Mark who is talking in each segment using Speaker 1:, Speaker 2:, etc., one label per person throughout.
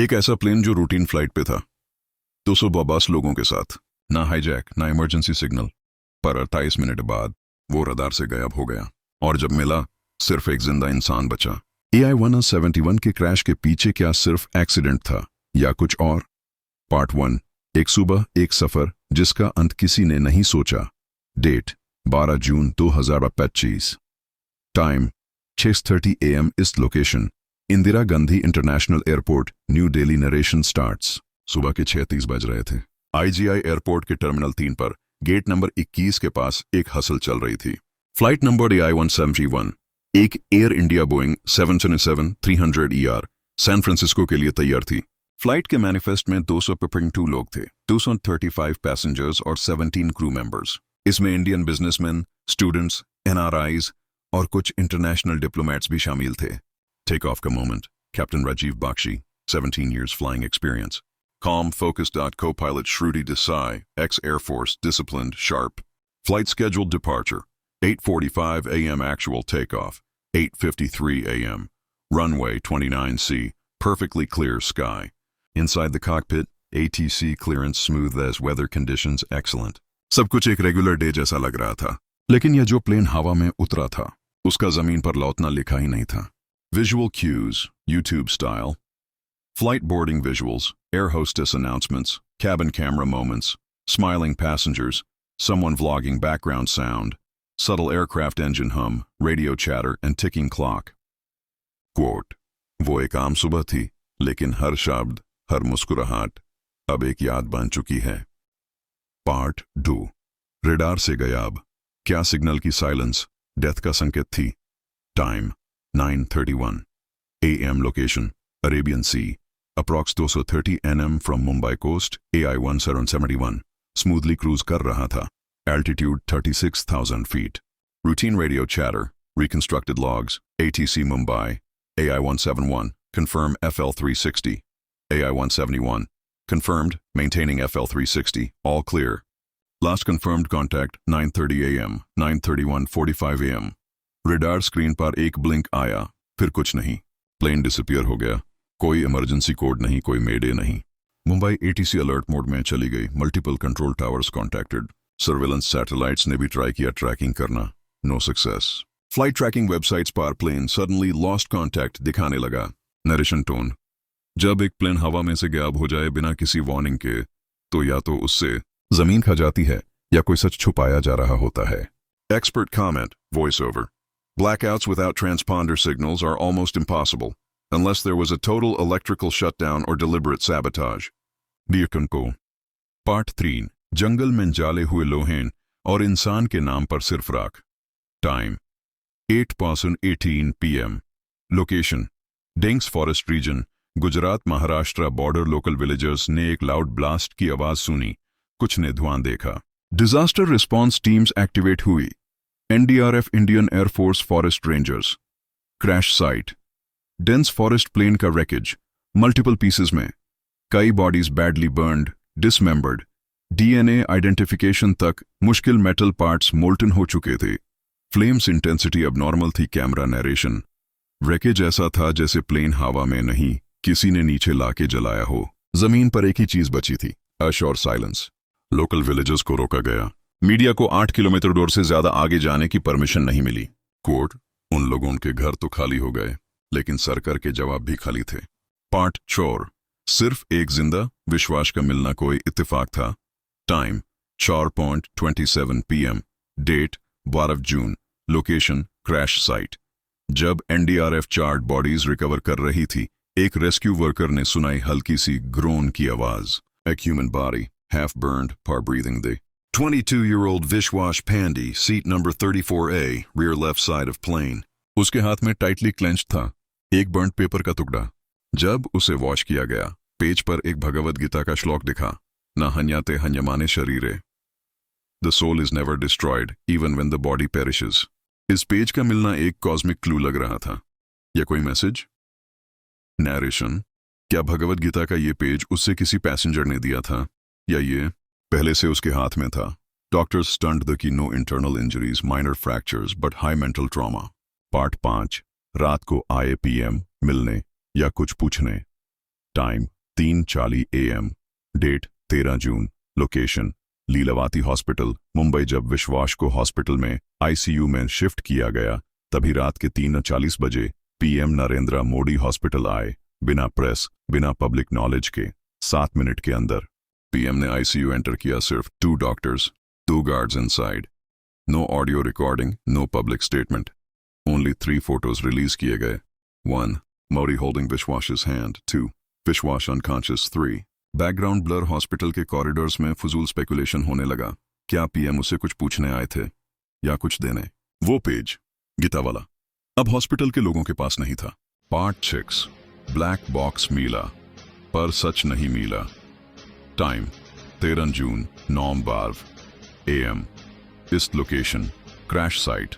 Speaker 1: एक ऐसा प्लेन जो रूटीन फ्लाइट पे था, 252 लोगों के साथ, ना हाईजैक ना इमरजेंसी सिग्नल, पर 28 मिनट बाद वो रडार से गायब हो गया। और जब मिला, सिर्फ एक जिंदा इंसान बचा। AI-171 के क्रैश के पीछे क्या सिर्फ एक्सीडेंट था या कुछ और? पार्ट 1, एक सुबह एक सफर जिसका अंत किसी ने नहीं सोचा। Date 12 June 2025। Time 6:30 AM। इस location Indira Gandhi international airport, new Delhi. Narration starts. सुबह के 6:30 बज रहे थे। IGI एयरपोर्ट के टर्मिनल 3 पर गेट नंबर 21 के पास एक हसल चल रही थी। फ्लाइट नंबर AI-171 एक एयर इंडिया बोइंग 777-300ER सैन फ्रांसिस्को के लिए तैयार थी। फ्लाइट के मैनिफेस्ट में 252 लोग थे, 235 पैसेंजर्स और 17 क्रू मेंबर्स। इसमें इंडियन बिजनेसमैन, स्टूडेंट्स, NRIs और कुछ इंटरनेशनल डिप्लोमेट्स भी शामिल थे। टेक ऑफ का moment, captain Rajeev Bakshi, 17 years flying experience. Calm, focused. Co-pilot Shruti Desai, ex-Air Force, disciplined, sharp. Flight scheduled departure, 8:45 AM. Actual takeoff, 8:53 AM. Runway 29C, perfectly clear sky. Inside the cockpit, ATC clearance smooth as weather conditions excellent. सब कुछ एक regular day जैसा लग रहा था, लेकिन यह जो प्लेन हवा में उतरा था, उसका जमीन पर लौटना लिखा ही नहीं था। Visual cues, YouTube style. Flight boarding visuals, air hostess announcements, cabin camera moments, smiling passengers, someone vlogging background sound, subtle aircraft engine hum, radio chatter and ticking clock. Quote, वो एक आम सुबह थी, लेकिन हर शब्द, हर मुस्कुराहट अब एक याद बन चुकी है। पार्ट 2, रडार से गायब, क्या सिग्नल की साइलेंस डेथ का संकेत थी? Time 9:31 AM. Location Arabian Sea, approx 230 nm from Mumbai coast. AI-171 smoothly cruise कर रहा था। Altitude 36,000 feet. Routine radio chatter, reconstructed logs. ATC Mumbai, AI-171 confirm FL360. AI-171 confirmed, maintaining FL360, all clear. Last confirmed contact 9:30 AM. 9:31:45 AM. Radar screen पर एक blink आया, फिर कुछ नहीं। Plane disappear हो गया। कोई इमरजेंसी कोड नहीं, कोई मेडे नहीं। मुंबई ATC अलर्ट मोड में चली गई। Multiple control towers contacted. Surveillance satellites ने भी ट्राई किया ट्रैकिंग करना, no success. Flight tracking websites पर प्लेन सडनली लॉस्ट कॉन्टैक्ट दिखाने लगा। नरेशन टोन, जब एक प्लेन हवा में से गायब हो जाए बिना किसी वार्निंग के, तो या तो उससे जमीन खा जाती है या कोई सच छुपाया जा रहा होता है। Expert comment, voice over. Blackouts without transponder signals are almost impossible, unless there was a total electrical shutdown or deliberate sabotage. Dearkan को पार्ट 3, जंगल में जाले हुए लोहें और इंसान के नाम पर सिर्फ राख। Time 8:18 PM. Location Dangs forest region, Gujarat Maharashtra border. Local villagers ने एक लाउड ब्लास्ट की आवाज सुनी, कुछ ने धुआं देखा। डिजास्टर रिस्पॉन्स टीम्स एक्टिवेट हुई। NDRF, Indian air force, forest rangers. Crash site dense forest, plane का रेकेज मल्टीपल पीसेस में, कई bodies badly burned, dismembered. DNA identification तक मुश्किल, मेटल पार्ट्स मोल्टन हो चुके थे। फ्लेम्स इंटेंसिटी अब नॉर्मल थी। कैमरा नरेशन, रेकेज ऐसा था जैसे प्लेन हवा में नहीं, किसी ने नीचे लाके जलाया हो। जमीन पर एक ही चीज बची थी, अश और साइलेंस। लोकल विलेजर्स को रोका गया। मीडिया को 8 किलोमीटर दूर से ज्यादा आगे जाने की परमिशन नहीं मिली। कोर्ट, उन लोगों के घर तो खाली हो गए, लेकिन सरकार के जवाब भी खाली थे। पार्ट 4, सिर्फ एक जिंदा, विश्वास का मिलना कोई इत्तेफाक था। Time 4:27 PM. डेट 12 जून। Location crash site. जब NDRF चार्ट बॉडीज रिकवर कर रही थी, एक रेस्क्यू वर्कर ने सुनाई हल्की सी ग्रोन की आवाज। A human body, half burned, par breathing. The 22-year-old Vishwash Pandey, seat number 34A, rear left side of plane. उसके हाथ में टाइटली क्लेंच्ड था एक बर्न्ड पेपर का टुकड़ा। जब उसे वॉश किया गया, पेज पर एक भगवद गीता का श्लोक दिखा, न हन्याते हन्यमाने शरीरे, the soul is never destroyed even when the body perishes. इस पेज का मिलना एक कॉस्मिक क्लू लग रहा था, या कोई मैसेज। नरेशन, क्या भगवद गीता का ये पेज उससे किसी पैसेंजर ने दिया था, या ये पहले से उसके हाथ में था? डॉक्टर्स स्टन्ड द की no internal injuries, minor fractures but high mental trauma. Part 5, रात को आए PM मिलने या कुछ पूछने। Time 3:40 AM, date 13 June, location Lilavati hospital, Mumbai. जब विश्वास को हॉस्पिटल में आईसीयू में शिफ्ट किया गया तभी रात के 3:40 बजे पीएम नरेंद्र मोदी हॉस्पिटल आए, बिना प्रेस, बिना पब्लिक नॉलेज के। 7 मिनट के अंदर पीएम ने आईसीयू एंटर किया। सिर्फ 2 doctors, 2 guards inside. No audio recording, no public statement. Only 3 photos release किए गए। 1. Modi holding Vishwas's hand. 2. Vishwas unconscious. 3. Background blur. Hospital के कॉरिडोर्स में फजूल स्पेकुलेशन होने लगा। क्या पीएम उसे कुछ पूछने आए थे या कुछ देने? वो पेज गीता वाला अब हॉस्पिटल के लोगों के पास नहीं था। पार्ट 6, ब्लैक बॉक्स मिला पर सच नहीं मिला। Time 13 June 9:12 AM। इस लोकेशन क्रैश साइट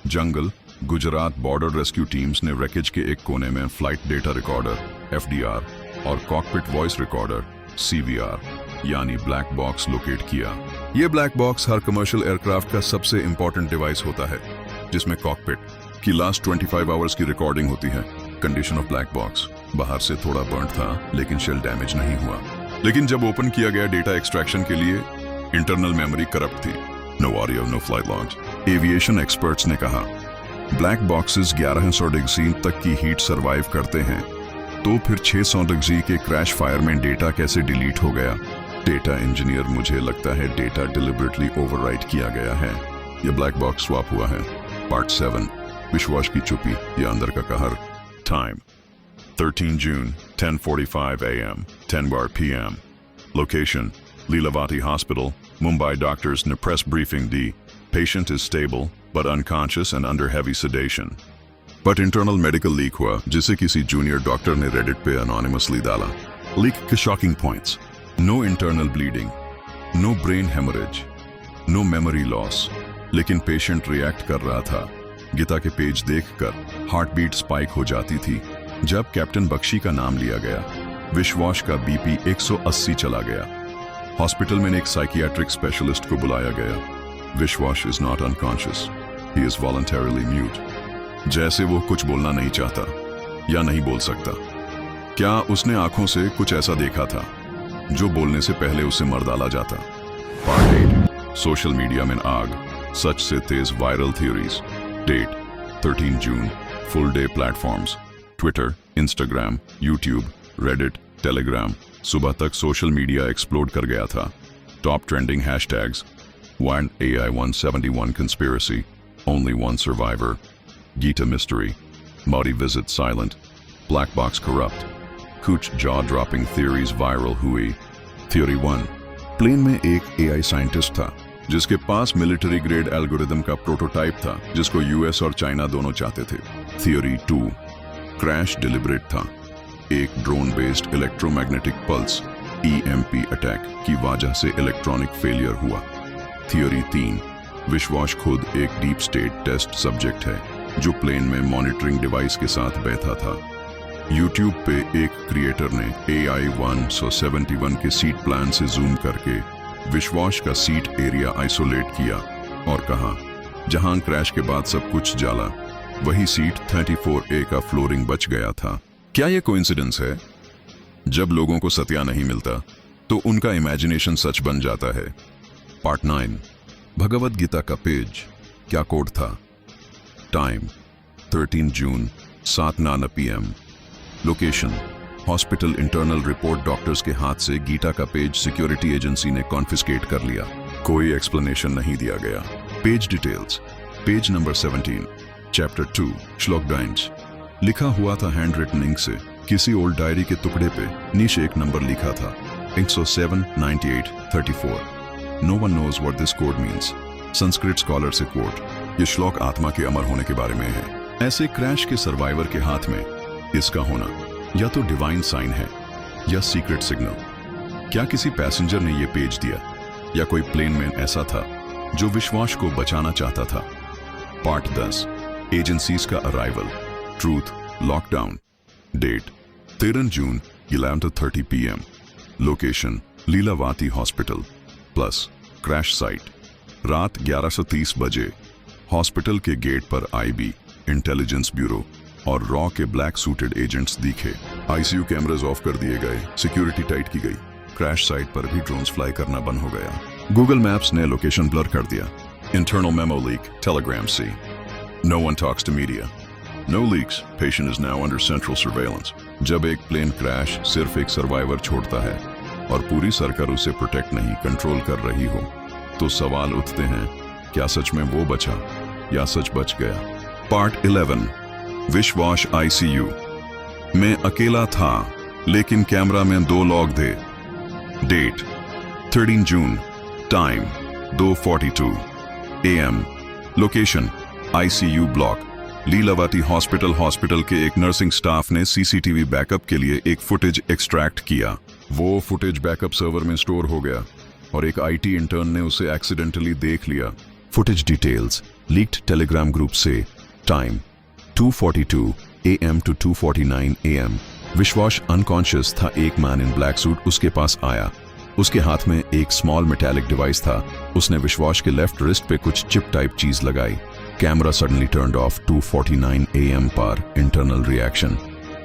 Speaker 1: जंगल, गुजरात। बॉर्डर रेस्क्यू टीम्स ने रैकेज के एक कोने में फ्लाइट डेटा रिकॉर्डर FDR और कॉकपिट वॉइस रिकॉर्डर CVR यानी ब्लैक बॉक्स लोकेट किया। यह ब्लैक बॉक्स हर कमर्शियल एयरक्राफ्ट का सबसे इंपॉर्टेंट डिवाइस होता है, जिसमें कॉकपिट की लास्ट 25 आवर्स की रिकॉर्डिंग होती है। कंडीशन ऑफ ब्लैक बॉक्स, बाहर से थोड़ा बर्न था लेकिन शेल डैमेज नहीं हुआ। लेकिन जब ओपन किया गया डेटा एक्सट्रैक्शन के लिए, इंटरनल मेमोरी करप्ट थी। No audio, no flight logs. Aviation experts ने कहा ब्लैक बॉक्सेस 1100 डिग्री तक की हीट सरवाइव करते हैं, तो फिर 600 डिग्री के क्रैश फायर में डेटा कैसे डिलीट हो गया? डेटा इंजीनियर, मुझे लगता है डेटा डिलिबरेटली ओवरराइट किया गया है। यह ब्लैक बॉक्स स्वैप हुआ है। पार्ट 7, विश्वास की चुप्पी या अंदर का कहर। Time 13 June 10:45 AM, 10 PM। Location Lilavati hospital, Mumbai. Doctors ने प्रेस ब्रीफिंग दी। Patient is stable but unconscious and under heavy sedation. But internal medical leak हुआ, जिसे किसी जूनियर डॉक्टर ने रेडिट पे anonymously डाला। लीक के shocking points: no internal bleeding, no brain haemorrhage, no memory loss. लेकिन patient react कर रहा था। गीता के पेज देखकर हार्ट बीट स्पाइक हो जाती थी। जब कैप्टन बख्शी का नाम लिया गया, विश्वास का BP 180 चला गया। हॉस्पिटल में एक साइकियाट्रिक स्पेशलिस्ट को बुलाया गया। विश्वास is not unconscious, he is voluntarily mute. जैसे वो कुछ बोलना नहीं चाहता या नहीं बोल सकता। क्या उसने आंखों से कुछ ऐसा देखा था जो बोलने से पहले उसे मर डाला जाता? पार्ट 8, सोशल मीडिया में आग, सच से तेज viral theories. Date 13 June, full day platforms Twitter, Instagram, YouTube, Reddit, Telegram. सुबह तक सोशल मीडिया एक्सप्लोड कर गया था। Top trending hashtags: 1 AI 171 conspiracy, only one survivor, Gita mystery, Modi visit silent, black box corrupt, कुछ jaw-dropping theories viral हुई। Theory 1, plane में एक AI scientist था जिसके पास मिलिट्री ग्रेड एल्गोरिदम का प्रोटोटाइप था जिसको US और चाइना दोनों चाहते थे। Theory 2, क्रैश डिलिबरेट था। एक drone based electromagnetic pulse EMP attack की वजह से इलेक्ट्रॉनिक फेलियर हुआ। थियोरी 3, विश्वास खुद एक डीप स्टेट टेस्ट सब्जेक्ट है जो प्लेन में मॉनिटरिंग डिवाइस के साथ बैठा था। यूट्यूब पे एक क्रिएटर ने AI 171 के सीट प्लान से जूम करके विश्वास का सीट एरिया आइसोलेट किया और कहा जहां क्रैश के बाद सब कुछ जाला, वही सीट 34A का फ्लोरिंग बच गया था। क्या यह कोइंसिडेंस है? जब लोगों को सत्या नहीं मिलता तो उनका इमेजिनेशन सच बन जाता है। पार्ट 9, भगवद गीता का पेज, क्या कोड था? टाइम 13 जून 7:09 PM। Location hospital. Internal report doctors के हाथ से गीता का पेज सिक्योरिटी एजेंसी ने कॉन्फिस्केट कर लिया। कोई एक्सप्लेनेशन नहीं दिया गया। Page details: page number 17, chapter 2, श्लोक 9। लिखा हुआ था हैंड रिटन इंक से। किसी ओल्ड डायरी के टुकड़े पे नीचे एक नंबर लिखा था, 107 98 34। No one knows what this code means. Sanskrit scholar से कोट: ये श्लोक आत्मा के अमर होने के बारे में है। ऐसे क्रैश के सर्वाइवर के हाथ में इसका होना या तो डिवाइन साइन है या सीक्रेट सिग्नल। क्या किसी पैसेंजर ने ये पेज दिया या कोई प्लेन में ऐसा था जो विश्वास को बचाना चाहता था? पार्ट 10, एजेंसीज का arrival, truth, lockdown. Date 13 June 11:30 PM। Location Lilavati hospital plus crash site. रात 11:30 बजे हॉस्पिटल के गेट पर IB, इंटेलिजेंस ब्यूरो और रॉ के ब्लैक सूटेड एजेंट्स दिखे। आईसीयू कैमरास ऑफ कर दिए गए, सिक्योरिटी टाइट की गई। क्रैश साइट पर भी ड्रोन्स फ्लाई करना बंद हो गया। गूगल मैप्स ने लोकेशन ब्लर कर दिया। इंटरनल मेमो लीक, टेलीग्राम सी। No one talks to media. No leaks, patient is now under central surveillance. जब एक प्लेन क्रैश सिर्फ एक सर्वाइवर छोड़ता है और पूरी सरकार उसे प्रोटेक्ट नहीं, कंट्रोल कर रही हो, तो सवाल उठते हैं, क्या सच में वो बचा या सच बच गया? पार्ट 11, विश्वास आईसीयू। मैं अकेला था, लेकिन कैमरा में 2 लोग थे। Date 13 June, time 2:42 AM, location ICU block, Lilavati hospital के एक नर्सिंग स्टाफ ने सीसीटीवी बैकअप के लिए एक फुटेज एक्सट्रैक्ट किया। वो फुटेज बैकअप सर्वर में स्टोर हो गया और एक आईटी इंटर्न ने उसे एक्सीडेंटली देख लिया। Footage details leaked Telegram group से। Time 2:42 AM to 2:49 AM। Vishwas unconscious था। एक मैन इन ब्लैक सूट उसके पास आया। उसके हाथ में एक स्मॉल मेटालिक डिवाइस था। उसने विश्वास के लेफ्ट रिस्ट पे कुछ चिप टाइप चीज लगाई। Camera suddenly turned of 2:49 AM पर। Internal reaction,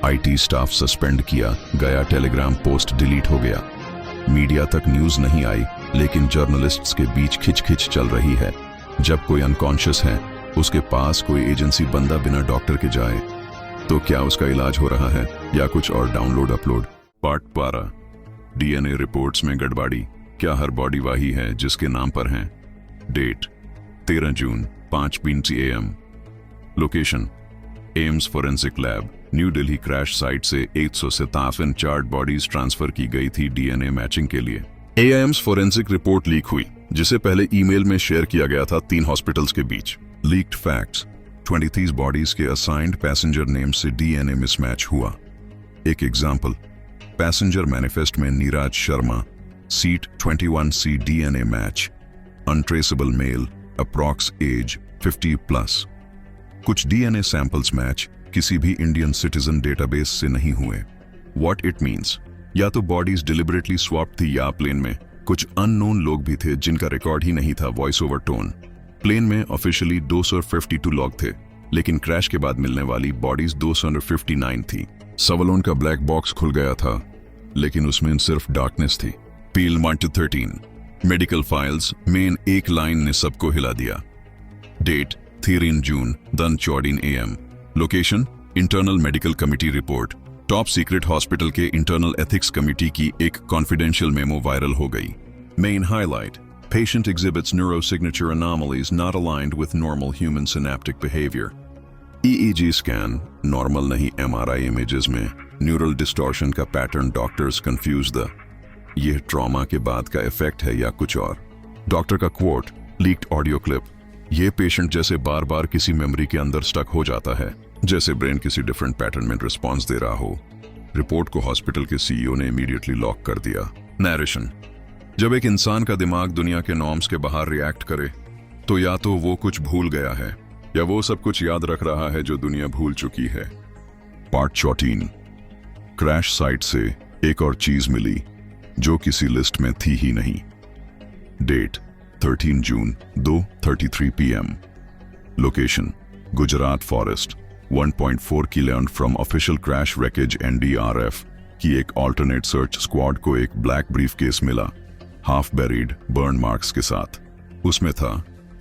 Speaker 1: IT staff suspend किया गया, टेलीग्राम पोस्ट डिलीट हो गया। मीडिया तक न्यूज नहीं आई, लेकिन जर्नलिस्ट्स के बीच खिचखिच चल रही है। जब कोई अनकॉन्शियस है, उसके पास कोई एजेंसी बंदा बिना डॉक्टर के जाए, तो क्या उसका इलाज हो रहा है या कुछ और? Download upload. Part 12, DNA reports में गड़बड़ी। क्या हर बॉडी वही है जिसके नाम पर है? Date 13 June 5:20 AM, location AIIMS forensic lab, new Delhi. Crash site से 157 चार्ट बॉडीज ट्रांसफर की गई थी डीएनए मैचिंग के लिए। एम्स फोरेंसिक रिपोर्ट लीक हुई, जिसे पहले ईमेल में शेयर किया गया था 3 हॉस्पिटल्स के बीच। लीक्ड फैक्ट्स, 23 बॉडीज के असाइंड पैसेंजर नेम से डीएनए मिसमैच हुआ। एक एग्जाम्पल, पैसेंजर मैनिफेस्ट में Neeraj Sharma, seat 21C, DNA match, untraceable male, approx age 50+। कुछ डीएनए सैंपल्स मैच किसी भी इंडियन सिटीजन डेटाबेस से नहीं हुए। व्हाट इट मींस, या तो बॉडीज डिलिबरेटली स्वैप थी या प्लेन में कुछ अननोन लोग भी थे जिनका रिकॉर्ड ही नहीं था। वॉइस ओवर टोन, प्लेन में ऑफिशियली 252 लोग थे, लेकिन क्रैश के बाद मिलने वाली बॉडीज 259 थी। सवलोन का ब्लैक बॉक्स खुल गया था, लेकिन उसमें सिर्फ डार्कनेस थी। Peel 1 to 13, medical files, main एक लाइन ने सबको हिला दिया। Date 13 June 10:14 AM, location internal medical committee report. Top secret hospital के इंटरनल एथिक्स कमिटी की एक कॉन्फिडेंशियल मेमो वायरल हो गई। Main highlight, patient exhibits neurosignature anomalies not aligned with normal human synaptic behavior. EEG scan, normal नहीं MRI images में neural distortion का pattern. Doctors confuse the, यह trauma के बाद का इफेक्ट है या कुछ और? डॉक्टर का क्वोट, लीक्ड ऑडियो क्लिप, यह पेशेंट जैसे बार बार किसी मेमोरी के अंदर स्टक हो जाता है, जैसे ब्रेन किसी डिफरेंट पैटर्न में रिस्पॉन्स दे रहा हो। रिपोर्ट को हॉस्पिटल के सीईओ ने इमीडिएटली लॉक कर दिया। नैरेशन, जब एक इंसान का दिमाग दुनिया के नॉर्म्स के बाहर रिएक्ट करे, तो या तो वो कुछ भूल गया है या वो सब कुछ याद रख रहा है जो दुनिया भूल चुकी है। पार्ट 14, क्रैश साइट से एक और चीज मिली जो किसी लिस्ट में थी ही नहीं। Date 13 June 2:33 PM, location Gujarat forest, 1.4 kilometre from official crash wreckage. NDRF की एक ऑल्टरनेट सर्च स्क्वाड को एक ब्लैक ब्रीफकेस मिला, हाफ बेरीड, बर्न मार्क्स के साथ। उसमें था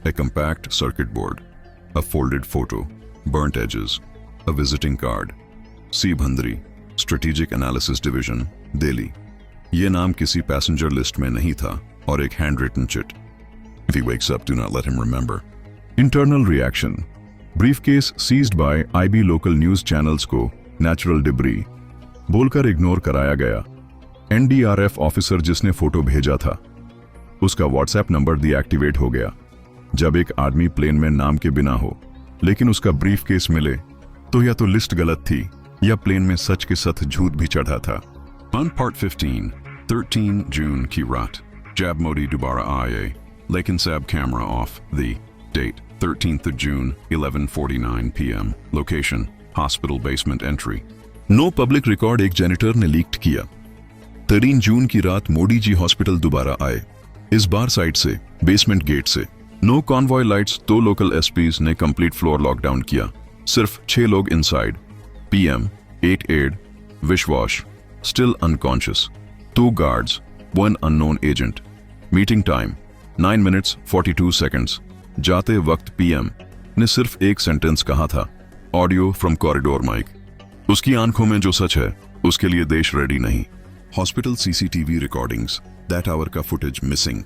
Speaker 1: a compact circuit board, a folded photo, burnt edges, a visiting card. C. Bhandari, Strategic Analysis Division, Delhi. ये नाम किसी पैसेंजर लिस्ट में नहीं था और एक hand written chit. If he wakes up, do not let him remember. Internal reaction, briefcase seized by IB local news channels को natural debris बोलकर इग्नोर कराया गया। NDRF ऑफिसर जिसने फोटो भेजा था, उसका व्हाट्सएप नंबर डीएक्टिवेट हो गया। जब एक आदमी प्लेन में नाम के बिना हो, लेकिन उसका ब्रीफकेस मिले, तो या तो लिस्ट गलत थी या प्लेन में सच के साथ झूठ भी चढ़ा था। On Part 15, 13 जून की रात, जब मोदी दोबारा आए, लेकिन सब camera off. The date 13th June 11:49 PM, location hospital basement entry. No public record एक जेनिटर ने लीक्ड किया। 13 जून की रात मोदी जी हॉस्पिटल दोबारा आए, इस बार साइड से, बेसमेंट गेट से। No convoy lights, 2 local SPs ने कंप्लीट फ्लोर लॉकडाउन किया, सिर्फ 6 लोग इनसाइड। PM 8 एड Vishwash, still unconscious. 2 guards, 1 unknown agent. Meeting time 9 minutes 42 seconds. जाते वक्त पीएम ने सिर्फ एक सेंटेंस कहा था, ऑडियो फ्रॉम कॉरिडोर माइक। उसकी आंखों में जो सच है उसके लिए देश रेडी नहीं। Hospital CCTV recordings, that hour का फुटेज मिसिंग।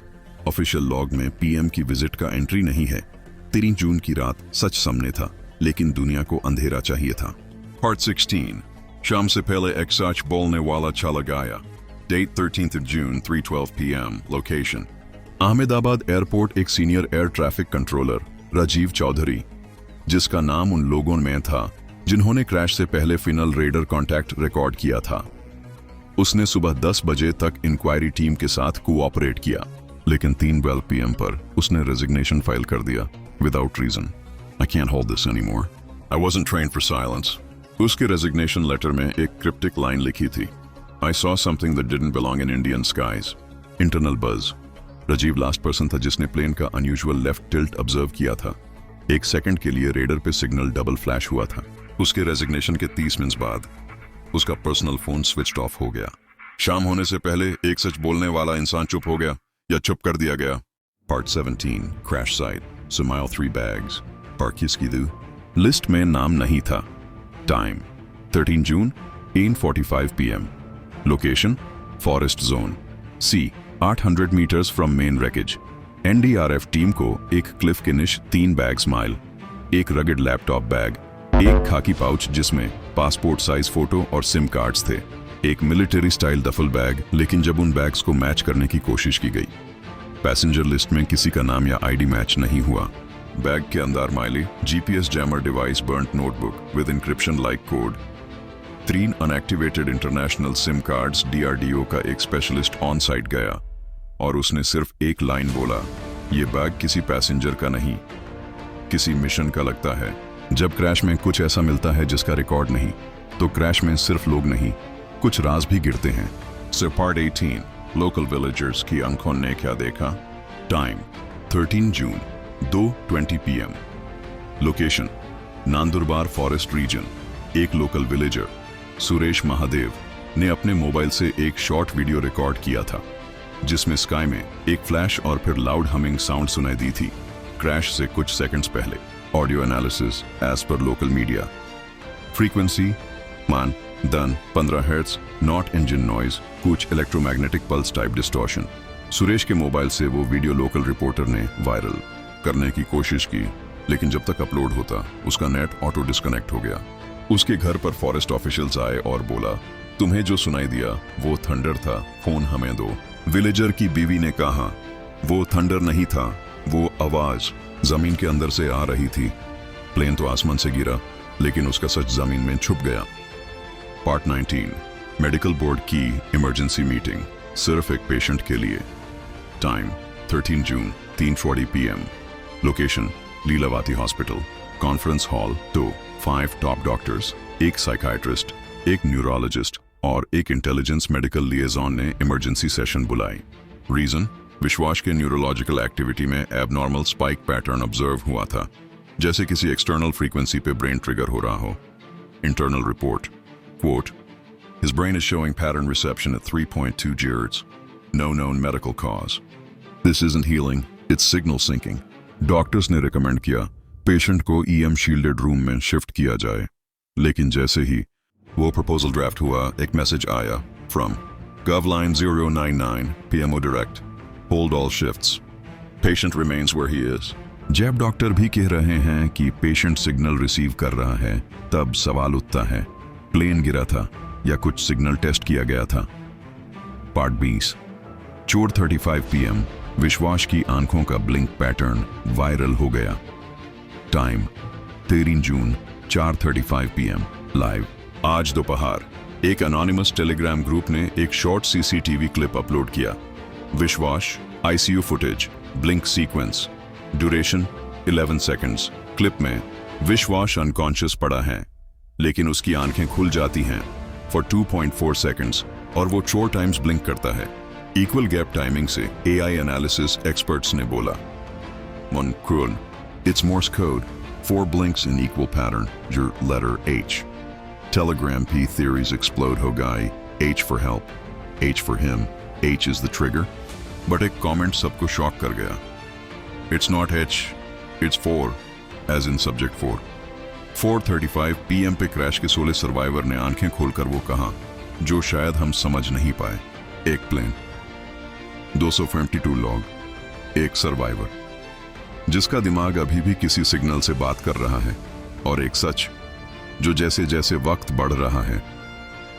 Speaker 1: ऑफिशियल लॉग में पीएम की विजिट का एंट्री नहीं है। 3 जून की रात सच सामने था, लेकिन दुनिया को अंधेरा चाहिए था। पार्ट 16, शाम से पहले एक सच बोलने वाला चला गया। Date 13 June 3:12 PM। Location Ahmedabad airport. एक senior air traffic controller Rajiv Chaudhary, जिसका नाम उन लोगों में था जिन्होंने क्रैश से पहले फिनल रेडर कॉन्टैक्ट रिकॉर्ड किया था। उसने सुबह 10 बजे तक इंक्वायरी टीम के साथ कोऑपरेट किया, लेकिन 3:12 PM पर उसने रेजिग्नेशन फाइल कर दिया without reason. I can't hold this anymore, I wasn't trained for silence. उसके रेजिग्नेशन लेटर में एक क्रिप्टिक लाइन लिखी थी, I saw something that didn't belong in Indian skies. Internal buzz. Rajiv last person था जिसने plane का अनयूजुअल लेफ्ट टिल्ट ऑब्जर्व किया था। 1 सेकंड के लिए रेडर पे सिग्नल डबल फ्लैश हुआ था। उसके रेजिग्नेशन के 30 मिनट बाद उसका पर्सनल फोन स्विच ऑफ हो गया। शाम होने से पहले एक सच बोलने वाला इंसान चुप हो गया या चुप कर दिया गया। पार्ट 17, क्रैश साइट, समाइल 3 बैग्स। पार्ट किसकी दू? लिस्ट में नाम नहीं था। Time 13 June 8:45 PM। Location forest zone C, 800 metres from main wreckage. NDRF team को एक क्लिफ के निश 3 बैग्स माइल, एक रगेड लैपटॉप बैग, एक खाकी पाउच जिसमें पासपोर्ट साइज फोटो और सिम कार्ड्स थे, एक मिलिट्री स्टाइल डफल बैग। लेकिन जब उन बैग्स को मैच करने की कोशिश की गई, पैसेंजर लिस्ट में किसी का नाम या आईडी मैच नहीं हुआ। बैग के अंदर माइली GPS jammer device, burnt notebook with encryption like code, 3 unactivated international SIM cards. DRDO का एक स्पेशलिस्ट ऑन साइट गया और उसने सिर्फ एक लाइन बोला, ये बैग किसी पैसेंजर का नहीं, किसी मिशन का लगता है। जब क्रैश में कुछ ऐसा मिलता है जिसका रिकॉर्ड नहीं, तो क्रैश में सिर्फ लोग नहीं, कुछ राज भी गिरते हैं। सो पार्ट 18, लोकल विलेजर्स की आंखों ने क्या देखा। Time 13 June 2:20 PM। Location Nandurbar forest region. एक लोकल विलेजर सुरेश महादेव ने अपने मोबाइल से एक शॉर्ट वीडियो रिकॉर्ड किया था, जिसमें स्काई में एक फ्लैश और फिर लाउड हमिंग साउंड सुनाई दी थी क्रैश से कुछ सेकंड्स पहले। Audio analysis as per local media. Frequency more than 15 hertz, not engine noise, कुछ electromagnetic pulse type distortion. Suresh के मोबाइल से वो वीडियो लोकल रिपोर्टर ने वायरल करने की कोशिश की, लेकिन जब तक अपलोड होता उसका नेट ऑटो डिस्कनेक्ट हो गया। उसके घर पर फॉरेस्ट ऑफिशियल्स आए और बोला, तुम्हें जो सुनाई दिया वो थंडर था, फोन हमें दो। विलेजर की बीवी ने कहा, वो थंडर नहीं था, वो आवाज जमीन के अंदर से आ रही थी। प्लेन तो आसमान से गिरा, लेकिन उसका सच जमीन में छुप गया। पार्ट 19, मेडिकल बोर्ड की इमरजेंसी मीटिंग, सिर्फ एक पेशेंट के लिए। Time 13 June 3:40 PM। Location Lilavati hospital. Conference hall 2, 5 top doctors, एक साइकाइट्रिस्ट, एक न्यूरोलॉजिस्ट और एक इंटेलिजेंस मेडिकल लिएजॉन ने इमरजेंसी सेशन बुलाई। रीजन, विश्वास के न्यूरोलॉजिकल एक्टिविटी में एबनॉर्मल स्पाइक पैटर्न ऑब्जर्व हुआ था, जैसे किसी एक्सटर्नल फ्रीक्वेंसी पे ब्रेन ट्रिगर हो रहा हो। Internal report, quote, his brain is showing pattern reception at 3.2 GHz. No known medical cause. This isn't healing, it's signal syncing. Doctors ने रिकमेंड किया पेशेंट को EM शील्डेड रूम में shift किया जाए, लेकिन जैसे ही वो प्रपोजल ड्राफ्ट हुआ, एक मैसेज आया from GovLine 099 PMO direct, hold all shifts, patient remains where he is. जब डॉक्टर भी कह रहे हैं कि पेशेंट सिग्नल रिसीव कर रहा है, तब सवाल उठता है, प्लेन गिरा था या कुछ सिग्नल टेस्ट किया गया था। Part 20, 4:35 PM। विश्वास की आंखों का ब्लिंक पैटर्न वायरल हो गया। टाइम 13 जून 4:35 PM। लाइव आज दोपहर एक अनोनिमस टेलीग्राम ग्रुप ने एक शॉर्ट CCTV क्लिप अपलोड किया। विश्वास ICU footage, blink sequence, duration 11 seconds. Clip में विश्वास अनकॉन्शियस पड़ा है, लेकिन उसकी आंखें खुल जाती हैं फॉर 2.4 सेकंड्स और वो 4 टाइम्स ब्लिंक करता है। इक्वल गैप टाइमिंग से AI एनालिसिस एक्सपर्ट्स ने बोला, One Krul, it's Morse code, 4 blinks in equal pattern, your letter H. Telegram P theories explode हो गई. H for help, H for him, H is the trigger. But एक comment सबको shock कर गया. It's not H, it's 4, as in subject 4. 4:35 PM पे crash के 16 survivor ने आंखें खोलकर वो कहा जो शायद हम समझ नहीं पाए. एक प्लेन, 252 लॉग, एक सर्वाइवर जिसका दिमाग अभी भी किसी सिग्नल से बात कर रहा है, और एक सच जो जैसे जैसे वक्त बढ़ रहा है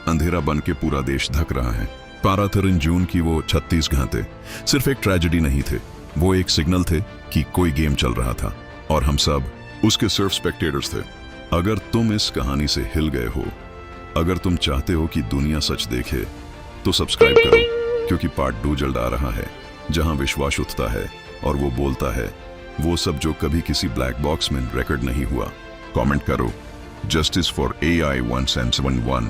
Speaker 1: अंधेरा बन के पूरा देश धक रहा है. 12 जून की वो 36 घंटे सिर्फ एक ट्रेजेडी नहीं थे, वो एक सिग्नल थे कि कोई गेम चल रहा था और हम सब उसके सिर्फ स्पेक्टेटर्स थे. अगर तुम इस कहानी से हिल गए हो, अगर तुम चाहते हो कि दुनिया सच देखे, तो सब्सक्राइब करो, क्योंकि पार्ट 2 जल्द आ रहा है, जहां विश्वास उठता है और वो बोलता है वो सब जो कभी किसी ब्लैक बॉक्स में रिकॉर्ड नहीं हुआ. कमेंट करो जस्टिस फॉर AI 1771,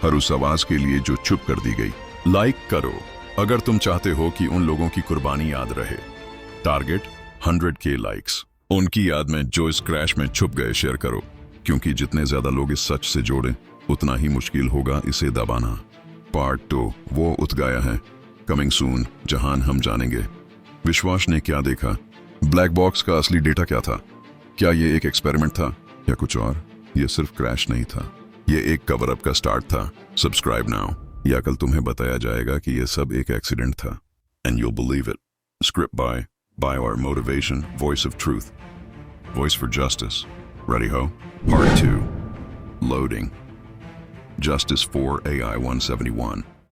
Speaker 1: हर उस आवाज के लिए जो चुप कर दी गई. लाइक करो अगर तुम चाहते हो कि उन लोगों की कुर्बानी याद रहे. Target 100K likes. उनकी याद में जो इस क्रैश में छुप गए शेयर करो, क्योंकि जितने ज्यादा लोग इस सच से जोड़े उतना ही मुश्किल होगा इसे दबाना. पार्ट 2 वो उठ गया है, कमिंग सून, जहां हम जानेंगे विश्वास ने क्या देखा, ब्लैक बॉक्स का असली डेटा क्या था, क्या ये एक एक्सपेरिमेंट था या कुछ और. ये सिर्फ क्रैश नहीं था, ये एक कवर अप का स्टार्ट था. सब्सक्राइब नाउ, या कल तुम्हें बताया जाएगा कि ये सब एक एक्सीडेंट था. And you'll believe it. Script by our motivation, voice of truth, voice for justice. Ready ho? Part 2. Loading. Justice for AI 171.